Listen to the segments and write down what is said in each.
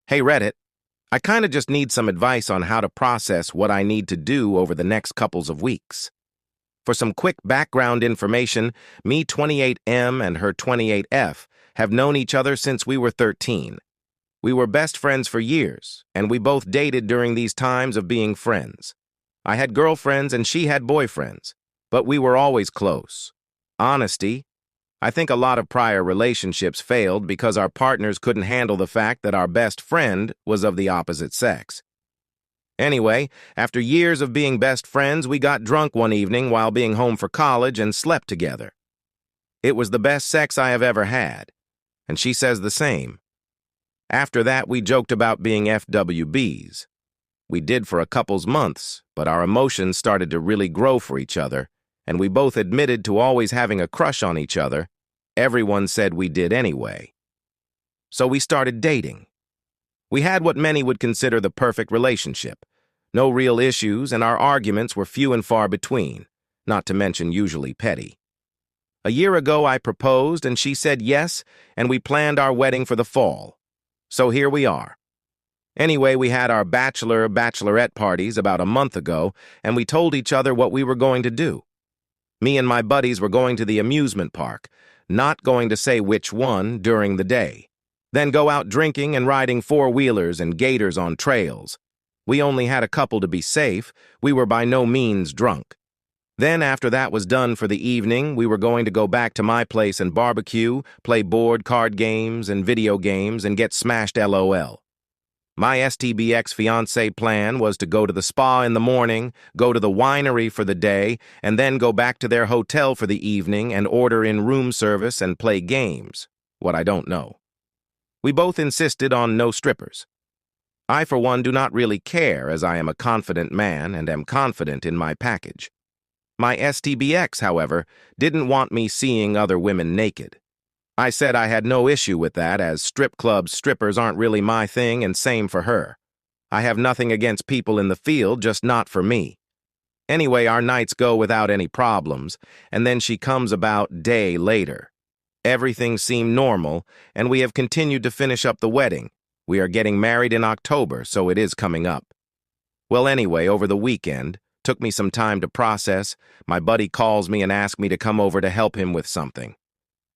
Hey Reddit, I kinda just need some advice on how to process what I need to do over the next couples of weeks. For some quick background information, me 28M and her 28F have known each other since we were 13. We were best friends for years, and we both dated during these times of being friends. I had girlfriends and she had boyfriends, but we were always close. Honesty, I think a lot of prior relationships failed because our partners couldn't handle the fact that our best friend was of the opposite sex. Anyway, after years of being best friends, we got drunk one evening while being home for college and slept together. It was the best sex I have ever had, and she says the same. After that, we joked about being FWBs. We did for a couple's months, but our emotions started to really grow for each other, and we both admitted to always having a crush on each other. Everyone said we did anyway. So we started dating. We had what many would consider the perfect relationship. No real issues, and our arguments were few and far between, not to mention usually petty. A year ago, I proposed, and she said yes, and we planned our wedding for the fall. So here we are. Anyway, we had our bachelorette parties about a month ago, and we told each other what we were going to do. Me and my buddies were going to the amusement park, not going to say which one during the day. Then go out drinking and riding four-wheelers and gators on trails. We only had a couple to be safe. We were by no means drunk. Then after that was done for the evening, we were going to go back to my place and barbecue, play board, card games, and video games, and get smashed LOL. My STBX fiancé plan was to go to the spa in the morning, go to the winery for the day, and then go back to their hotel for the evening and order in room service and play games. What I don't know. We both insisted on no strippers. I, for one, do not really care, as I am a confident man and am confident in my package. My STBX, however, didn't want me seeing other women naked. I said I had no issue with that, as strip clubs strippers aren't really my thing, and same for her. I have nothing against people in the field, just not for me. Anyway, our nights go without any problems, and then she comes about day later. Everything seemed normal, and we have continued to finish up the wedding. We are getting married in October, so it is coming up. Well, anyway, over the weekend, took me some time to process, my buddy calls me and asks me to come over to help him with something.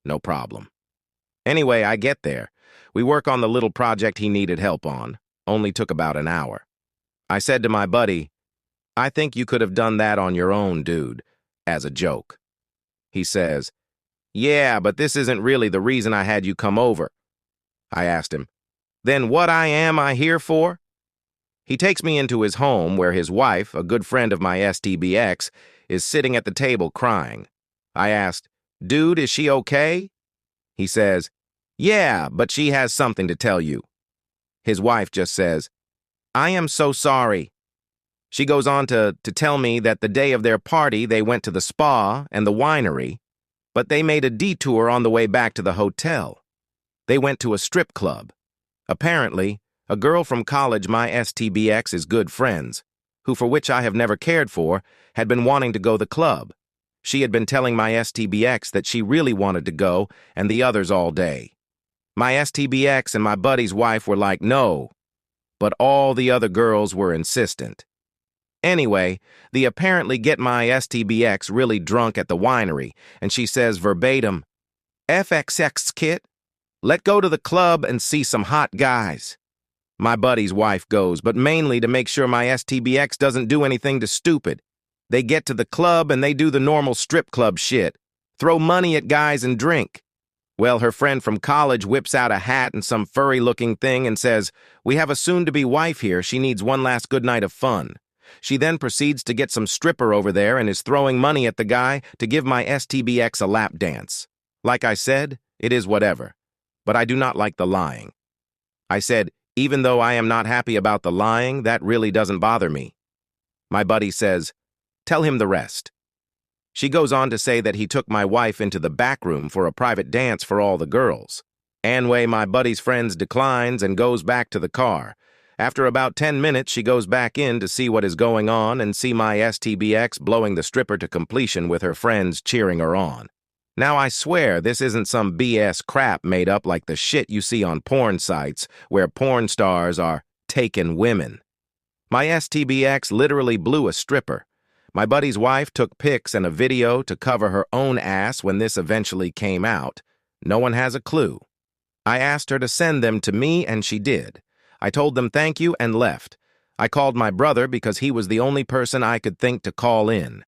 No problem. Anyway, I get there. We work on the little project he needed help on. Only took about an hour. I said to my buddy, "I think you could have done that on your own, dude," as a joke. He says, "Yeah, but this isn't really the reason I had you come over." I asked him, "Then what am I here for?" He takes me into his home where his wife, a good friend of my STBX, is sitting at the table crying. I asked, "Dude, is she okay?" He says, "Yeah, but she has something to tell you." His wife just says, "I am so sorry." She goes on to tell me that the day of their party they went to the spa and the winery, but they made a detour on the way back to the hotel. They went to a strip club. Apparently, a girl from college my STBX is good friends, who for which I have never cared for, had been wanting to go the club. She had been telling my STBX that she really wanted to go, and the others all day. My STBX and my buddy's wife were like, no, but all the other girls were insistent. Anyway, they apparently get my STBX really drunk at the winery, and she says verbatim, "FXX kit, let go to the club and see some hot guys." My buddy's wife goes, but mainly to make sure my STBX doesn't do anything too stupid. They get to the club and they do the normal strip club shit. Throw money at guys and drink. Well, her friend from college whips out a hat and some furry-looking thing and says, "We have a soon-to-be wife here. She needs one last good night of fun." She then proceeds to get some stripper over there and is throwing money at the guy to give my STBX a lap dance. Like I said, it is whatever. But I do not like the lying. I said, even though I am not happy about the lying, that really doesn't bother me. My buddy says, "Tell him the rest." She goes on to say that he took my wife into the back room for a private dance for all the girls. Anyway, my buddy's friends declines and goes back to the car. After about 10 minutes, she goes back in to see what is going on and see my STBX blowing the stripper to completion with her friends cheering her on. Now I swear this isn't some BS crap made up like the shit you see on porn sites where porn stars are taking women. My STBX literally blew a stripper. My buddy's wife took pics and a video to cover her own ass when this eventually came out. No one has a clue. I asked her to send them to me and she did. I told them thank you and left. I called my brother because he was the only person I could think to call in.